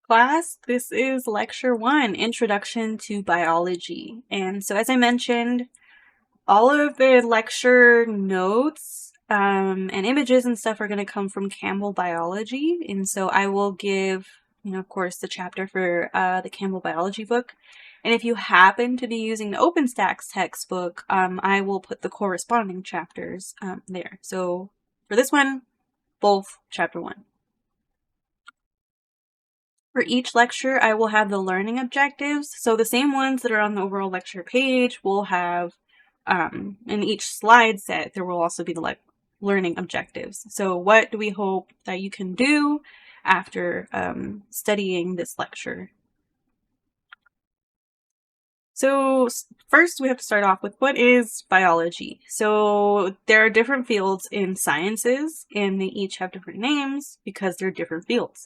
Class, this is Lecture 1, Introduction to Biology. And so as I mentioned, all of the lecture notes and images and stuff are going to come from Campbell Biology. And so I will give, of course, the chapter for the Campbell Biology book. And if you happen to be using the OpenStax textbook, I will put the corresponding chapters there. So for this one, both chapter 1. For each lecture, I will have the learning objectives. So the same ones that are on the overall lecture page will have, in each slide set, there will also be the learning objectives. So what do we hope that you can do after studying this lecture? So first we have to start off with what is biology. So there are different fields in sciences and they each have different names because they're different fields.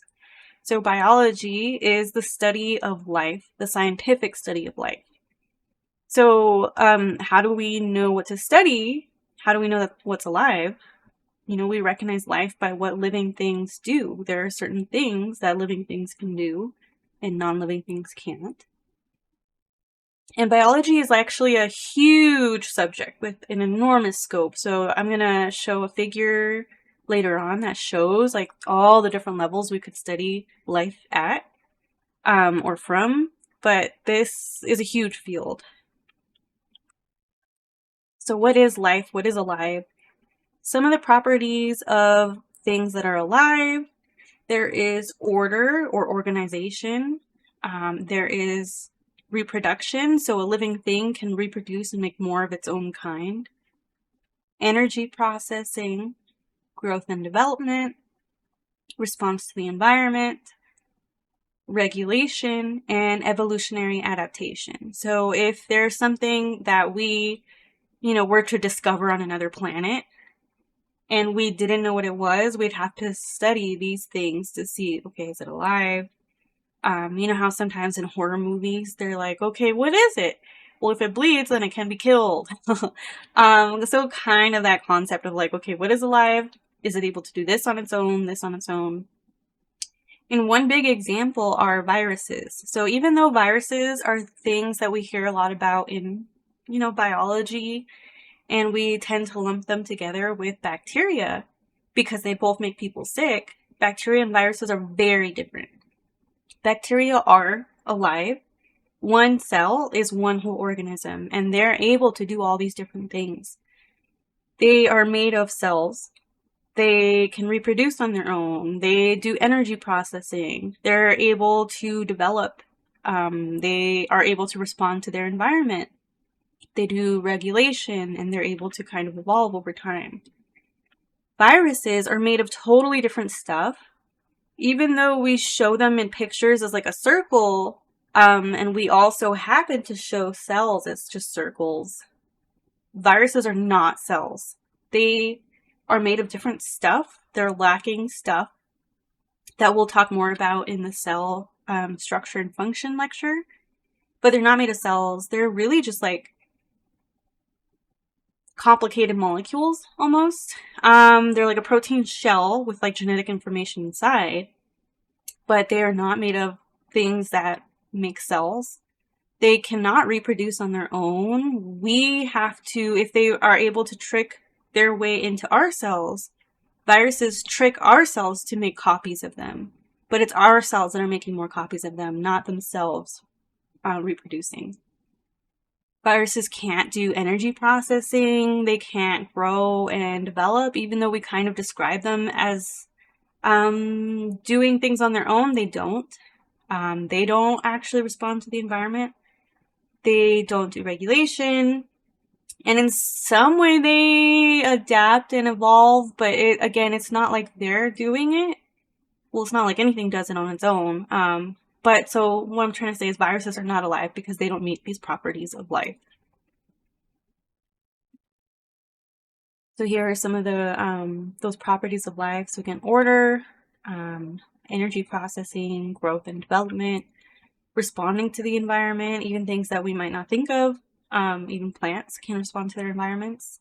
So biology is the study of life, the scientific study of life. So how do we know what to study? How do we know what's alive? We recognize life by what living things do. There are certain things that living things can do and non-living things can't. And biology is actually a huge subject with an enormous scope. So I'm going to show a figure later on that shows like all the different levels we could study life at or from, but this is a huge field. So what is life? What is alive? Some of the properties of things that are alive: there is order or organization. There is reproduction, so a living thing can reproduce and make more of its own kind. Energy processing, growth and development, response to the environment, regulation, and evolutionary adaptation. So if there's something that we, were to discover on another planet and we didn't know what it was, we'd have to study these things to see, okay, is it alive? You know how sometimes in horror movies, they're like, okay, what is it? Well, if it bleeds, then it can be killed. So kind of that concept of like, okay, what is alive? Is it able to do this on its own, this on its own? And one big example are viruses. So even though viruses are things that we hear a lot about in, biology, and we tend to lump them together with bacteria because they both make people sick, bacteria and viruses are very different. Bacteria are alive. One cell is one whole organism, and they're able to do all these different things. They are made of cells. They can reproduce on their own. They do energy processing. They're able to develop. They are able to respond to their environment. They do regulation, and they're able to kind of evolve over time. Viruses are made of totally different stuff. Even though we show them in pictures as like a circle, and we also happen to show cells as just circles, viruses are not cells. They are made of different stuff. They're lacking stuff that we'll talk more about in the cell structure and function lecture. But they're not made of cells. They're really just like complicated molecules almost. They're like a protein shell with like genetic information inside, but they are not made of things that make cells. They cannot reproduce on their own. We have to, if they are able to trick their way into our cells, viruses trick our cells to make copies of them. But it's our cells that are making more copies of them, not themselves reproducing. Viruses can't do energy processing. They can't grow and develop, even though we kind of describe them as doing things on their own. They don't. They don't actually respond to the environment. They don't do regulation. And in some way they adapt and evolve, but it's not like they're doing it. Well, it's not like anything does it on its own. But so what I'm trying to say is viruses are not alive because they don't meet these properties of life. So here are some of the those properties of life. So again, order, energy processing, growth and development, responding to the environment, even things that we might not think of. Even plants can respond to their environments.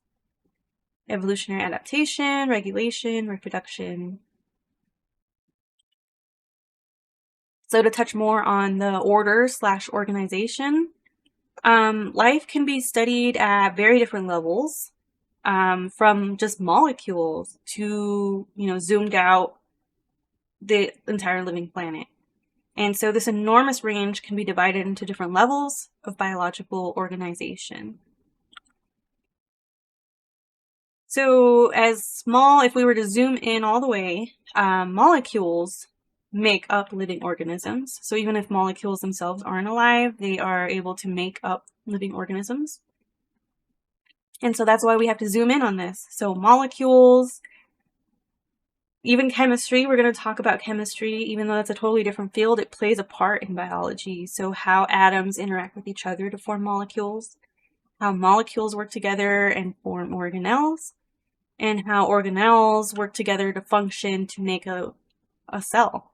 Evolutionary adaptation, regulation, reproduction. So to touch more on the order/organization, life can be studied at very different levels, from just molecules to, zoomed out the entire living planet. And so this enormous range can be divided into different levels of biological organization. So if we were to zoom in all the way, molecules make up living organisms. So even if molecules themselves aren't alive, they are able to make up living organisms. And so that's why we have to zoom in on this. So molecules, even chemistry, we're going to talk about chemistry, even though that's a totally different field, it plays a part in biology. So how atoms interact with each other to form molecules, how molecules work together and form organelles, and how organelles work together to function to make a cell.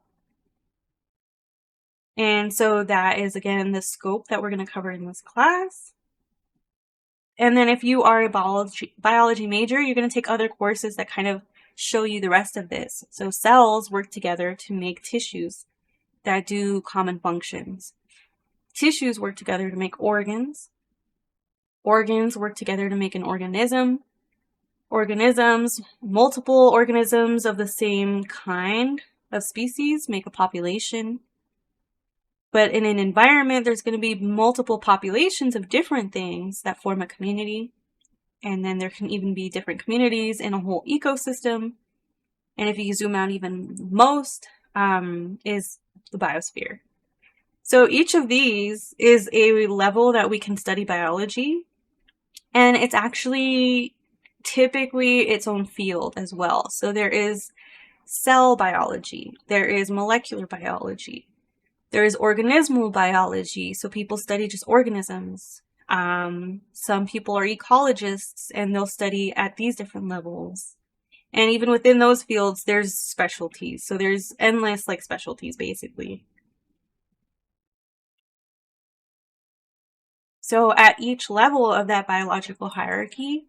And so that is, again, the scope that we're going to cover in this class. And then if you are a biology major, you're going to take other courses that kind of show you the rest of this. So cells work together to make tissues that do common functions. Tissues work together to make organs. Organs work together to make an organism. Organisms, multiple organisms of the same kind of species make a population. But in an environment, there's going to be multiple populations of different things that form a community. And then there can even be different communities in a whole ecosystem. And if you zoom out even most, is the biosphere. So each of these is a level that we can study biology. And it's actually typically its own field as well. So there is cell biology, there is molecular biology, there is organismal biology. So people study just organisms. Some people are ecologists and they'll study at these different levels. And even within those fields, there's specialties. So there's endless specialties basically. So at each level of that biological hierarchy,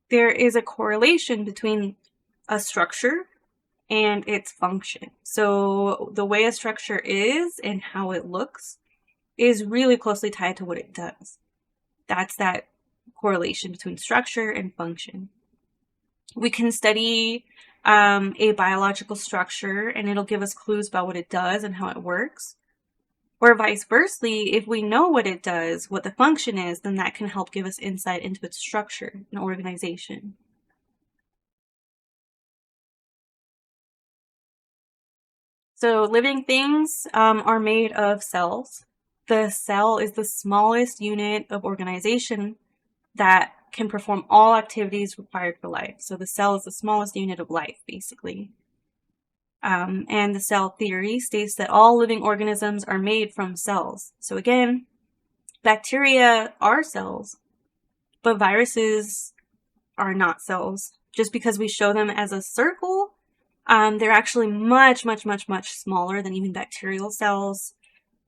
there is a correlation between a structure and its function. So the way a structure is and how it looks is really closely tied to what it does. That's that correlation between structure and function. We can study a biological structure and it'll give us clues about what it does and how it works. Or vice versa, if we know what it does, what the function is, then that can help give us insight into its structure and organization. So living things are made of cells. The cell is the smallest unit of organization that can perform all activities required for life. So the cell is the smallest unit of life, basically. And the cell theory states that all living organisms are made from cells. So again, bacteria are cells, but viruses are not cells. Just because we show them as a circle, they're actually much, much, much, much smaller than even bacterial cells.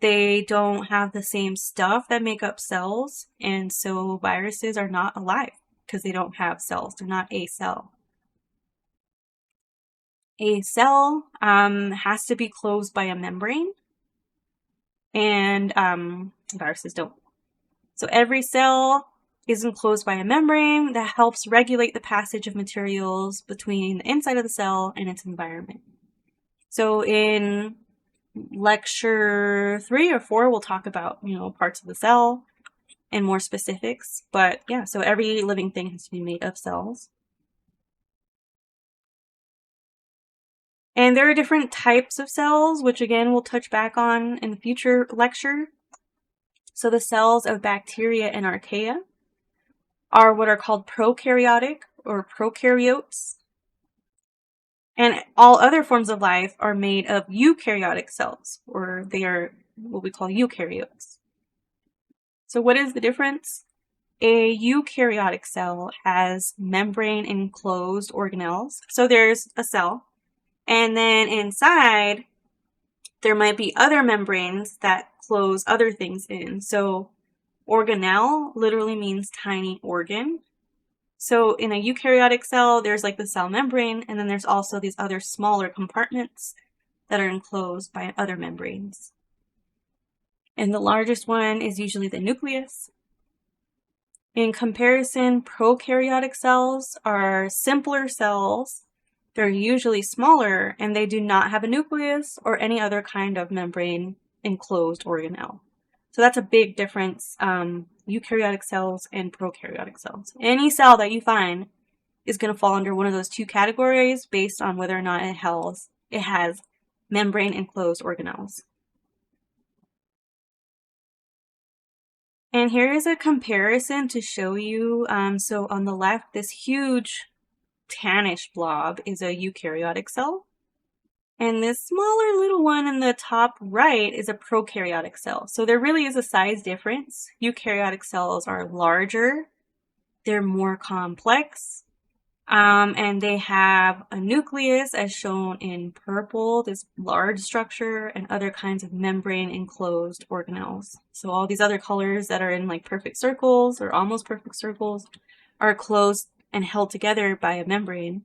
They don't have the same stuff that make up cells, and so viruses are not alive because they don't have cells. They're not a cell. A cell has to be closed by a membrane, and viruses don't. So every cell is enclosed by a membrane that helps regulate the passage of materials between the inside of the cell and its environment. So in lecture 3 or 4, we'll talk about, parts of the cell and more specifics. But yeah, so every living thing has to be made of cells. And there are different types of cells, which again we'll touch back on in the future lecture. So the cells of bacteria and archaea are what are called prokaryotic or prokaryotes. And all other forms of life are made of eukaryotic cells, or they are what we call eukaryotes. So what is the difference? A eukaryotic cell has membrane enclosed organelles. So there's a cell, and then inside there might be other membranes that close other things in. So organelle literally means tiny organ. So in a eukaryotic cell, there's the cell membrane, and then there's also these other smaller compartments that are enclosed by other membranes. And the largest one is usually the nucleus. In comparison, prokaryotic cells are simpler cells. They're usually smaller, and they do not have a nucleus or any other kind of membrane enclosed organelle. So that's a big difference, eukaryotic cells and prokaryotic cells. Any cell that you find is going to fall under one of those two categories based on whether or not it has membrane enclosed organelles. And here is a comparison to show you. So on the left, this huge tannish blob is a eukaryotic cell. And this smaller little one in the top right is a prokaryotic cell. So there really is a size difference. Eukaryotic cells are larger, they're more complex, and they have a nucleus as shown in purple, this large structure, and other kinds of membrane enclosed organelles. So all these other colors that are in like perfect circles or almost perfect circles are closed and held together by a membrane.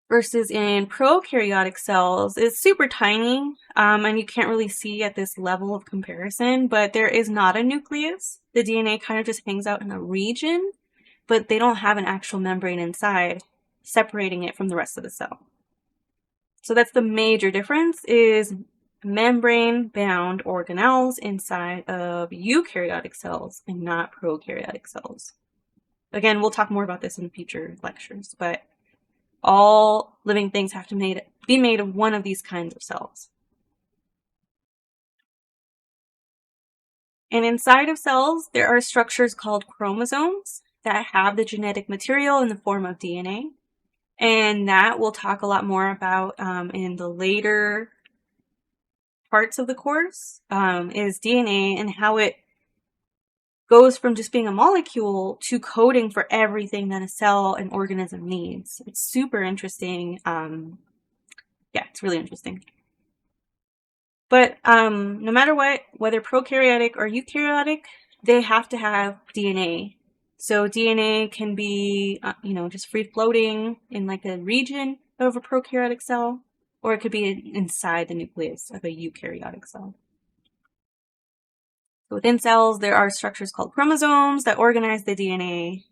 Versus in prokaryotic cells, it's super tiny, and you can't really see at this level of comparison, but there is not a nucleus. The DNA kind of just hangs out in a region, but they don't have an actual membrane inside, separating it from the rest of the cell. So that's the major difference, is membrane-bound organelles inside of eukaryotic cells and not prokaryotic cells. Again, we'll talk more about this in future lectures, but all living things have to be made of one of these kinds of cells. And inside of cells, there are structures called chromosomes that have the genetic material in the form of DNA. And that we'll talk a lot more about in the later parts of the course, is DNA and how it goes from just being a molecule to coding for everything that a cell and organism needs. It's super interesting. Yeah, it's really interesting. But no matter what, whether prokaryotic or eukaryotic, they have to have DNA. So DNA can be, just free floating in like a region of a prokaryotic cell, or it could be inside the nucleus of a eukaryotic cell. So within cells, there are structures called chromosomes that organize the DNA,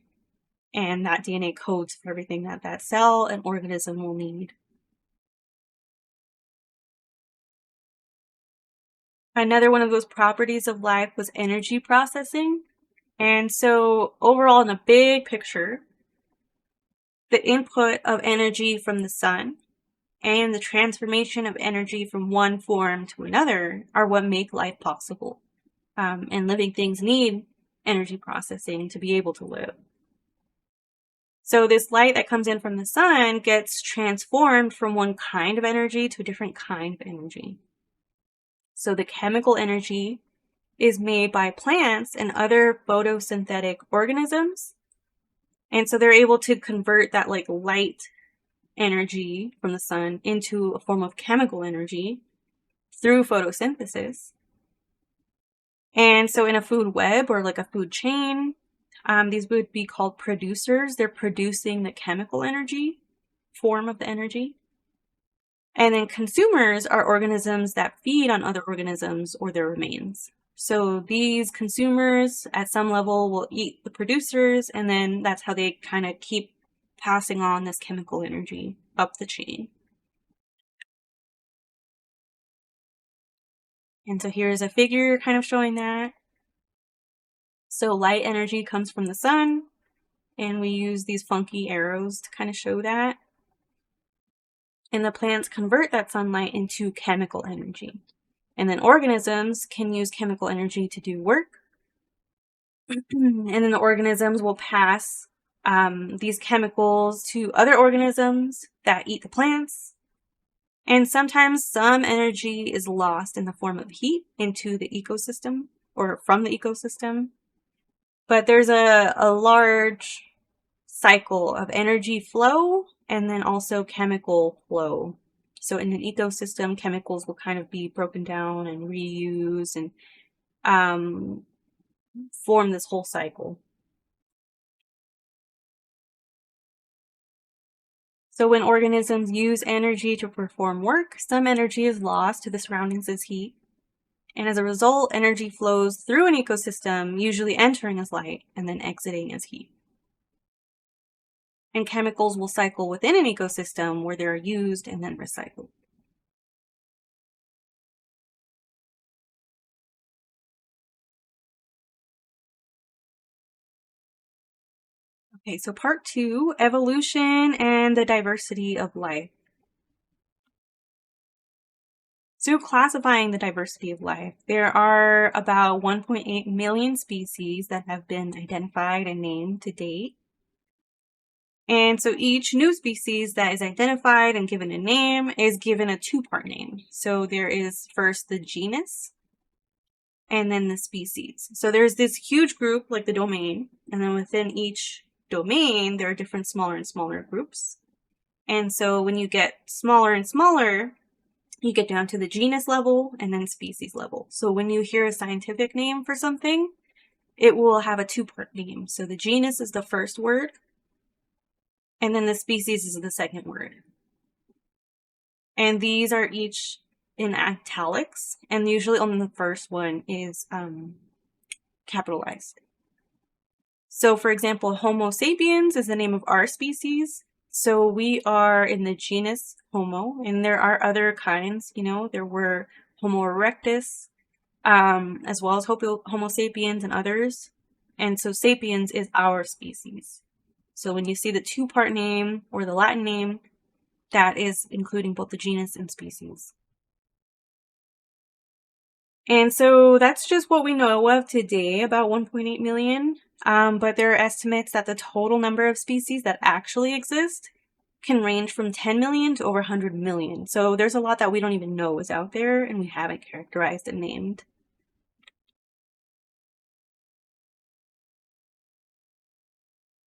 and that DNA codes for everything that that cell and organism will need. Another one of those properties of life was energy processing. And so overall, in the big picture, the input of energy from the sun and the transformation of energy from one form to another are what make life possible. And living things need energy processing to be able to live. So this light that comes in from the sun gets transformed from one kind of energy to a different kind of energy. So the chemical energy is made by plants and other photosynthetic organisms. And so they're able to convert that like light energy from the sun into a form of chemical energy through photosynthesis. And so in a food web or like a food chain, these would be called producers. They're producing the chemical energy form of the energy. And then consumers are organisms that feed on other organisms or their remains. So these consumers at some level will eat the producers, and then that's how they kind of keep passing on this chemical energy up the chain. And so here's a figure kind of showing that. So light energy comes from the sun, and we use these funky arrows to kind of show that. And the plants convert that sunlight into chemical energy. And then organisms can use chemical energy to do work. And then the organisms will pass these chemicals to other organisms that eat the plants. And sometimes some energy is lost in the form of heat into the ecosystem or from the ecosystem. But there's a large cycle of energy flow and then also chemical flow. So in an ecosystem, chemicals will kind of be broken down and reused and form this whole cycle. So when organisms use energy to perform work, some energy is lost to the surroundings as heat. And as a result, energy flows through an ecosystem, usually entering as light and then exiting as heat. And chemicals will cycle within an ecosystem where they're used and then recycled. Okay, so part 2, evolution and the diversity of life. So classifying the diversity of life, there are about 1.8 million species that have been identified and named to date. And so each new species that is identified and given a name is given a two-part name. So there is first the genus and then the species. So there's this huge group like the domain, and then within each domain, there are different smaller and smaller groups. And so when you get smaller and smaller, you get down to the genus level and then species level. So when you hear a scientific name for something, it will have a two-part name. So the genus is the first word, and then the species is the second word. And these are each in italics, and usually only the first one is capitalized. So for example, Homo sapiens is the name of our species. So we are in the genus Homo, and there are other kinds, there were Homo erectus, as well as Homo sapiens and others. And so sapiens is our species. So when you see the two-part name or the Latin name, that is including both the genus and species. And so that's just what we know of today, about 1.8 million. But there are estimates that the total number of species that actually exist can range from 10 million to over 100 million. So there's a lot that we don't even know is out there and we haven't characterized and named.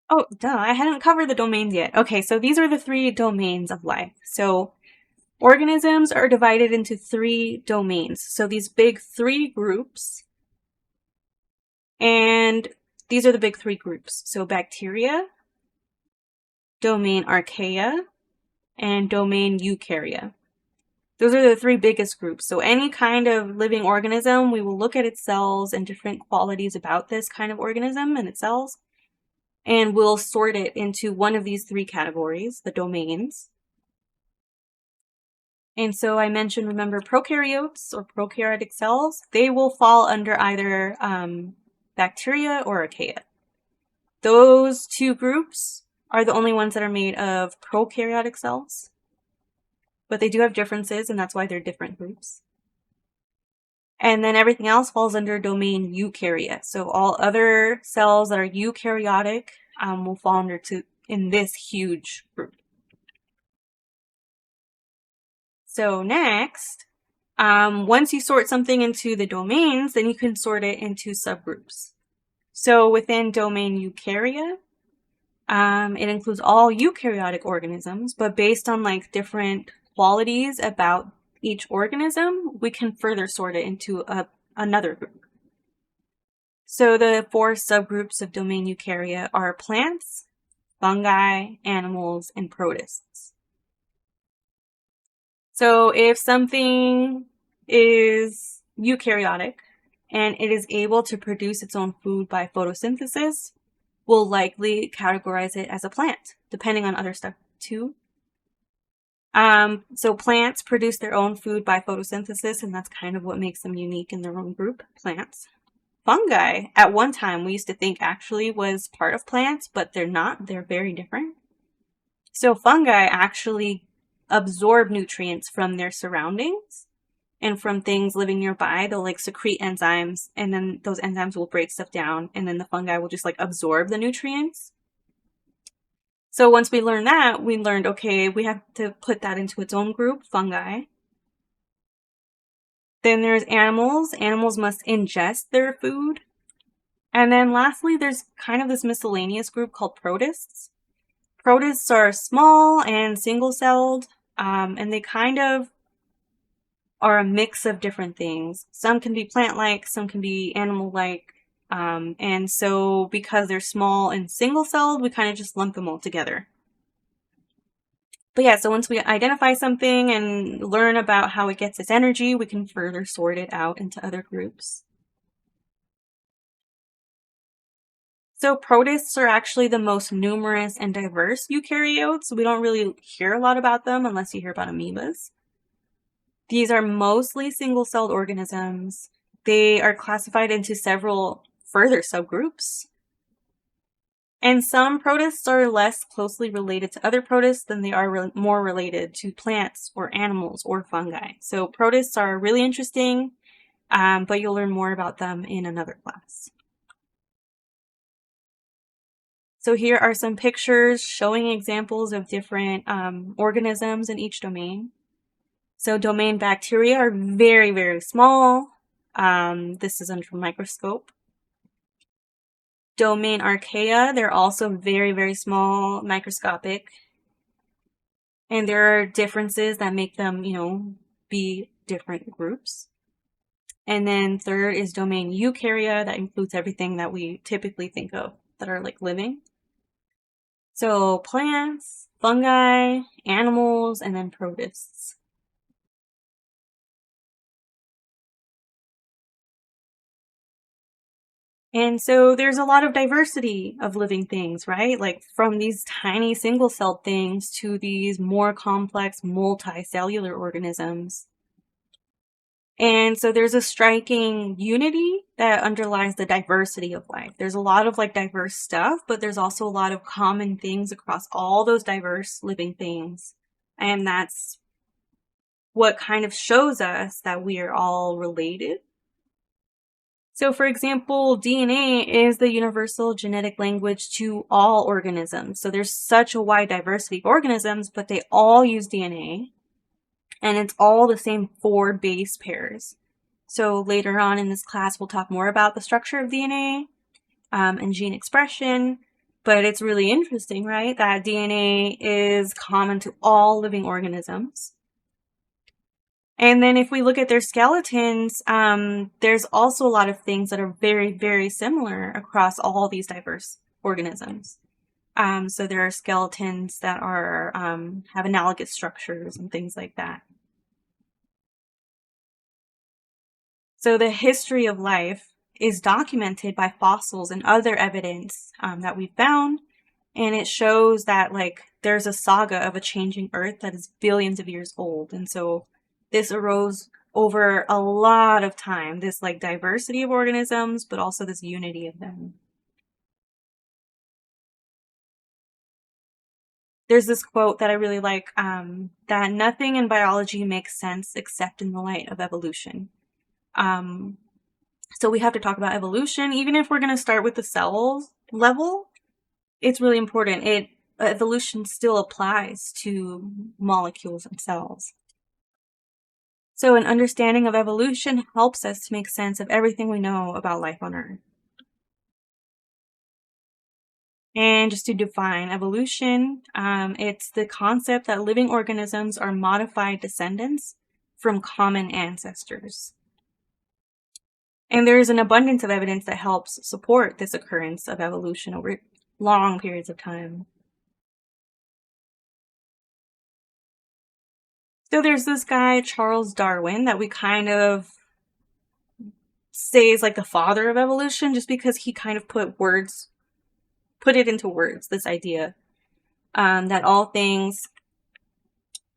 Oh, duh, I hadn't covered the domains yet. Okay, so these are the 3 domains of life. So organisms are divided into 3 domains. So these big 3 groups, and these are the big 3 groups. So bacteria, domain archaea, and domain eukarya. Those are the 3 biggest groups. So any kind of living organism, we will look at its cells and different qualities about this kind of organism and its cells, and we'll sort it into one of these 3 categories, the domains. And so I mentioned, remember, prokaryotes or prokaryotic cells, they will fall under either bacteria or archaea. Those 2 groups are the only ones that are made of prokaryotic cells, but they do have differences, and that's why they're different groups. And then everything else falls under domain eukarya. So all other cells that are eukaryotic will fall in this huge group. So next, once you sort something into the domains, then you can sort it into subgroups. So within domain eukarya, it includes all eukaryotic organisms, but based on different qualities about each organism, we can further sort it into another group. So the 4 subgroups of domain eukarya are plants, fungi, animals, and protists. So if something is eukaryotic and it is able to produce its own food by photosynthesis, we'll likely categorize it as a plant, depending on other stuff too. So plants produce their own food by photosynthesis, and that's kind of what makes them unique in their own group, plants. Fungi, at one time, we used to think actually was part of plants, but they're not. They're very different. So fungi actually absorb nutrients from their surroundings and from things living nearby. They'll secrete enzymes, and then those enzymes will break stuff down, and then the fungi will just absorb the nutrients. So once we learned that, we learned, okay, we have to put that into its own group, fungi. Then there's animals. Animals must ingest their food. And then lastly, there's kind of this miscellaneous group called protists. Protists are small and single-celled, and they kind of are a mix of different things. Some can be plant-like, some can be animal-like. And so because they're small and single-celled, we kind of just lump them all together. But yeah, so once we identify something and learn about how it gets its energy, we can further sort it out into other groups. So protists are actually the most numerous and diverse eukaryotes. We don't really hear a lot about them unless you hear about amoebas. These are mostly single-celled organisms. They are classified into several further subgroups. And some protists are less closely related to other protists than they are more related to plants or animals or fungi. So protists are really interesting, but you'll learn more about them in another class. So here are some pictures showing examples of different organisms in each domain. So domain bacteria are very, very small. This is under a microscope. Domain archaea, they're also very, very small, microscopic. And there are differences that make them, be different groups. And then third is domain eukarya, that includes everything that we typically think of that are like living. So plants, fungi, animals, and then protists. And so there's a lot of diversity of living things, right? Like from these tiny single-celled things to these more complex multicellular organisms. And so there's a striking unity that underlies the diversity of life. There's a lot of like diverse stuff, but there's also a lot of common things across all those diverse living things. And that's what kind of shows us that we are all related. So for example, DNA is the universal genetic language to all organisms. So there's such a wide diversity of organisms, but they all use DNA. And it's all the same 4 base pairs. So later on in this class, we'll talk more about the structure of DNA and gene expression. But it's really interesting, right, that DNA is common to all living organisms. And then if we look at their skeletons, there's also a lot of things that are very, very similar across all these diverse organisms. So there are skeletons that are have analogous structures and things like that. So the history of life is documented by fossils and other evidence that we found. And it shows that like there's a saga of a changing Earth that is billions of years old. And so this arose over a lot of time, this like diversity of organisms, but also this unity of them. There's this quote that I really like, that nothing in biology makes sense except in the light of evolution. So we have to talk about evolution, even if we're going to start with the cells level. It's really important. Evolution still applies to molecules and cells. So an understanding of evolution helps us to make sense of everything we know about life on Earth. And just to define evolution, it's the concept that living organisms are modified descendants from common ancestors. And there is an abundance of evidence that helps support this occurrence of evolution over long periods of time. So there's this guy, Charles Darwin, that we kind of say is like the father of evolution, just because he kind of put it into words, this idea that all things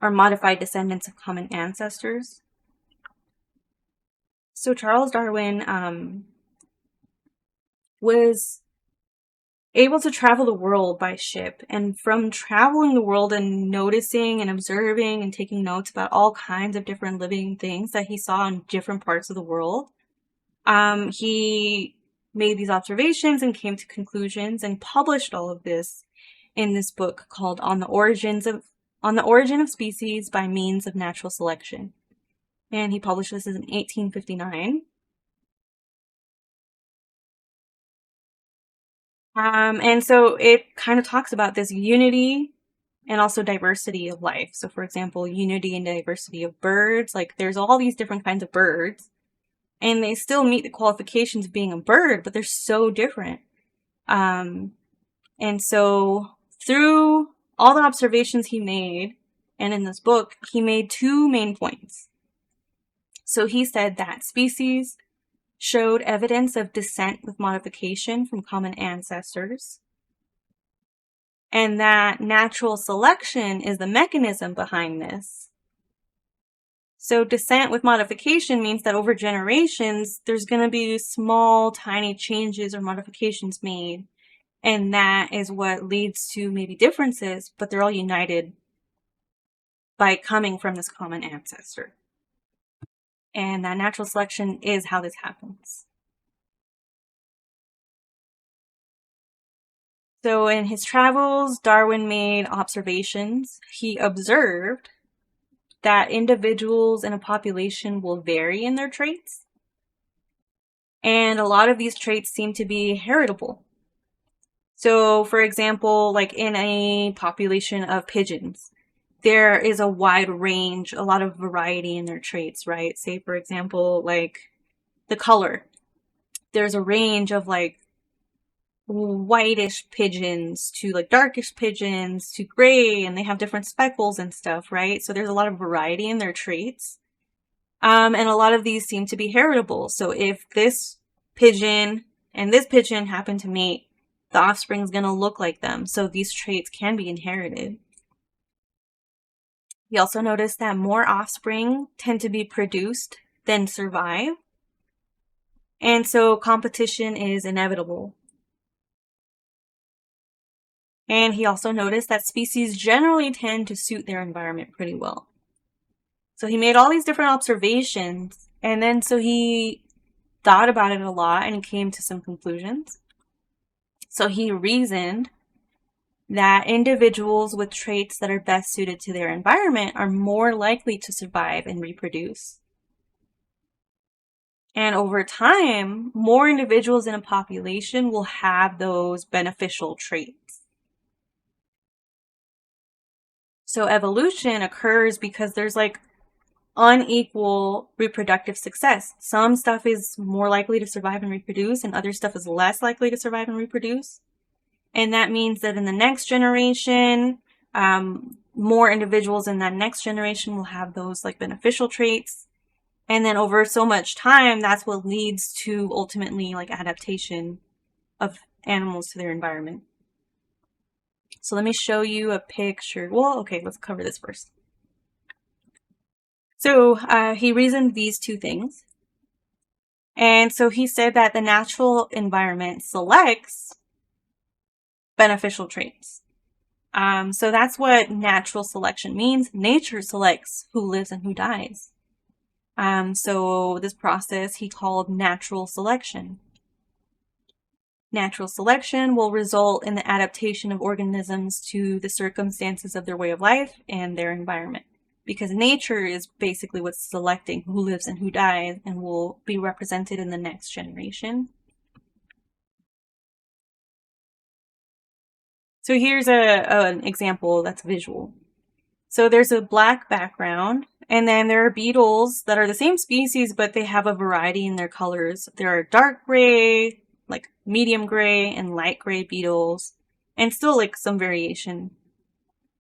are modified descendants of common ancestors. So Charles Darwin was able to travel the world by ship, and from traveling the world and noticing and observing and taking notes about all kinds of different living things that he saw in different parts of the world, he made these observations and came to conclusions and published all of this in this book called On the Origin of Species by Means of Natural Selection. And he published this in 1859. And so it kind of talks about this unity and also diversity of life. So for example, unity and diversity of birds, like there's all these different kinds of birds, and they still meet the qualifications of being a bird, but they're so different. And so through all the observations he made, And in this book, he made two main points. So he said that species showed evidence of descent with modification from common ancestors, and that natural selection is the mechanism behind this. So descent with modification means that over generations, there's going to be small, tiny changes or modifications made, and that is what leads to maybe differences, but they're all united by coming from this common ancestor. And that natural selection is how this happens. So in his travels, Darwin made observations. He observed that individuals in a population will vary in their traits. And a lot of these traits seem to be heritable. So, for example, like in a population of pigeons, there is a wide range, a lot of variety in their traits, right? Say, for example, like the color. There's a range of like whitish pigeons to like darkish pigeons to gray, and they have different speckles and stuff, right? So there's a lot of variety in their traits. And a lot of these seem to be heritable. So if this pigeon and this pigeon happen to mate, the offspring is going to look like them. So these traits can be inherited. He also noticed that more offspring tend to be produced than survive. And so competition is inevitable. And he also noticed that species generally tend to suit their environment pretty well. So he made all these different observations, and then so he thought about it a lot and he came to some conclusions. So he reasoned that individuals with traits that are best suited to their environment are more likely to survive and reproduce. And over time, more individuals in a population will have those beneficial traits. So evolution occurs because there's like unequal reproductive success. Some stuff is more likely to survive and reproduce, and other stuff is less likely to survive and reproduce. And that means that in the next generation, more individuals in that next generation will have those like beneficial traits. And then over so much time, that's what leads to ultimately like adaptation of animals to their environment. So let me show you a picture. Well, okay, let's cover this first. So he reasoned these two things. And so he said that the natural environment selects beneficial traits. So that's what natural selection means. Nature selects who lives and who dies. So this process he called natural selection. Natural selection will result in the adaptation of organisms to the circumstances of their way of life and their environment. Because nature is basically what's selecting who lives and who dies and will be represented in the next generation. So here's an example that's visual. So there's a black background, and then there are beetles that are the same species, but they have a variety in their colors. There are dark gray, like medium gray, and light gray beetles, and still like some variation.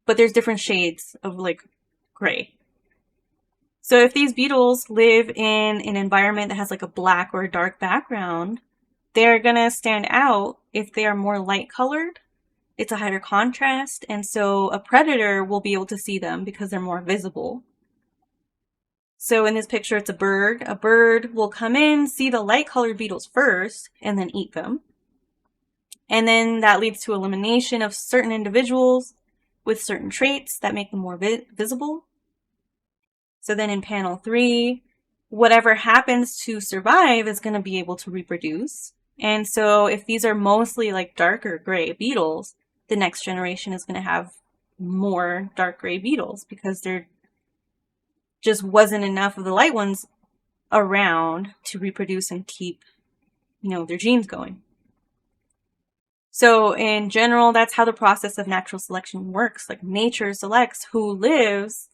But there's different shades of like gray. So if these beetles live in an environment that has like a black or a dark background, they're gonna stand out if they are more light colored. It's a higher contrast, and so a predator will be able to see them because they're more visible. So in this picture, it's a bird. A bird will come in, see the light-colored beetles first, and then eat them. And then that leads to elimination of certain individuals with certain traits that make them more visible. So then in panel 3, whatever happens to survive is going to be able to reproduce. And so if these are mostly like darker gray beetles, the next generation is going to have more dark gray beetles because there just wasn't enough of the light ones around to reproduce and keep, their genes going. So in general, that's how the process of natural selection works. Like nature selects who lives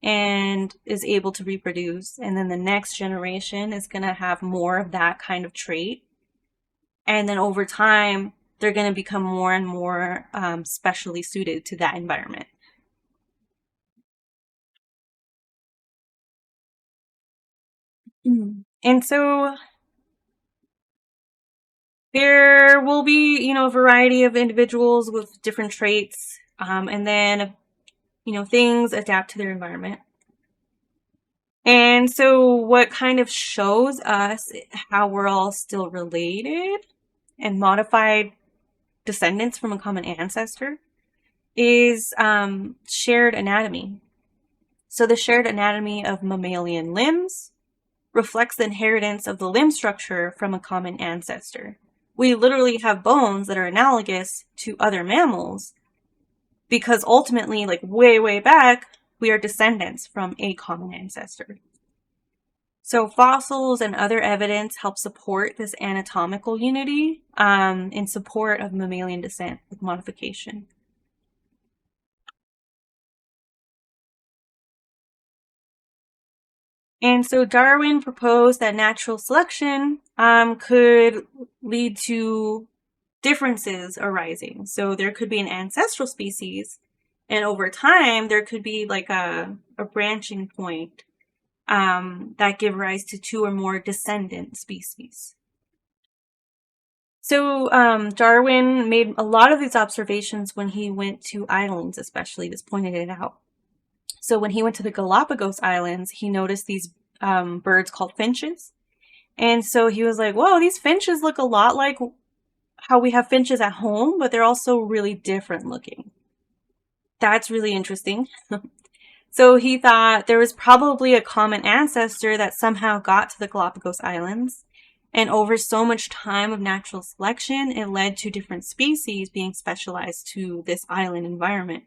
and is able to reproduce, and then the next generation is going to have more of that kind of trait. And then over time, they're going to become more and more specially suited to that environment. And so there will be, a variety of individuals with different traits, and then, things adapt to their environment. And so, what kind of shows us how we're all still related and modified descendants from a common ancestor is shared anatomy. So, the shared anatomy of mammalian limbs reflects the inheritance of the limb structure from a common ancestor. We literally have bones that are analogous to other mammals because ultimately, like way, way back, we are descendants from a common ancestor. So fossils and other evidence help support this anatomical unity in support of mammalian descent with modification. And so Darwin proposed that natural selection could lead to differences arising. So there could be an ancestral species, and over time, there could be like a branching point that give rise to two or more descendant species. So Darwin made a lot of these observations when he went to islands, especially. This pointed it out. So when he went to the Galapagos Islands, he noticed these birds called finches. And so he was like, whoa, these finches look a lot like how we have finches at home, but they're also really different looking. That's really interesting. So he thought there was probably a common ancestor that somehow got to the Galapagos Islands. And over so much time of natural selection, it led to different species being specialized to this island environment.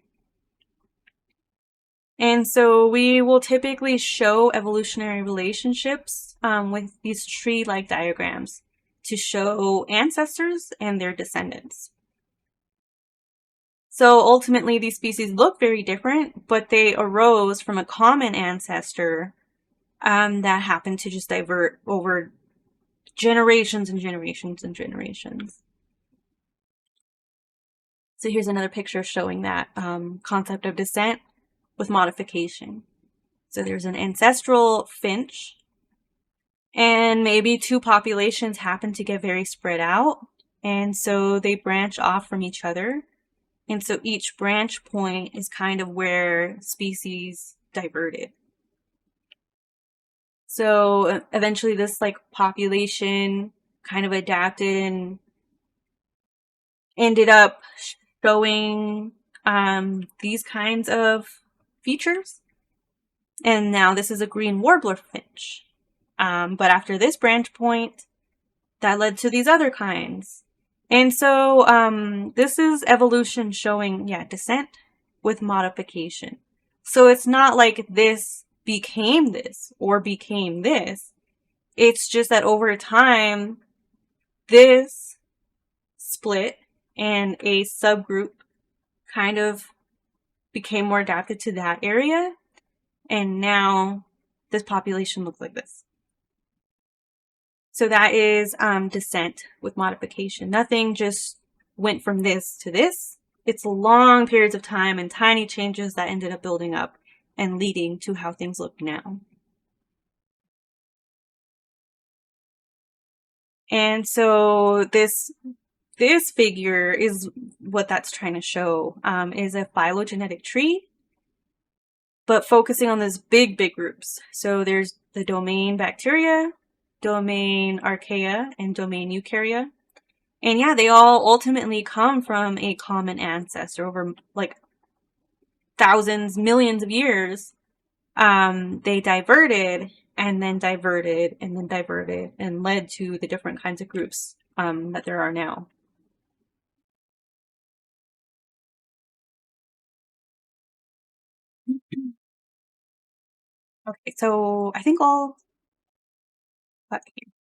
And so we will typically show evolutionary relationships with these tree-like diagrams to show ancestors and their descendants. So ultimately, these species look very different, but they arose from a common ancestor that happened to just divert over generations and generations and generations. So here's another picture showing that concept of descent with modification. So there's an ancestral finch, and maybe two populations happen to get very spread out, and so they branch off from each other. And so each branch point is kind of where species diverted. So eventually this like population kind of adapted and ended up showing these kinds of features. And now this is a green warbler finch. But after this branch point, that led to these other kinds. And so this is evolution showing, descent with modification. So it's not like this became this or became this. It's just that over time, this split and a subgroup kind of became more adapted to that area. And now this population looks like this. So that is descent with modification. Nothing just went from this to this. It's long periods of time and tiny changes that ended up building up and leading to how things look now. And so this figure is what that's trying to show, is a phylogenetic tree, but focusing on those big groups. So there's the domain bacteria, domain archaea, and domain eukarya. And yeah, they all ultimately come from a common ancestor over like thousands, millions of years. They diverted and then diverted and then diverted and led to the different kinds of groups that there are now. Okay, so I think I'll cut here.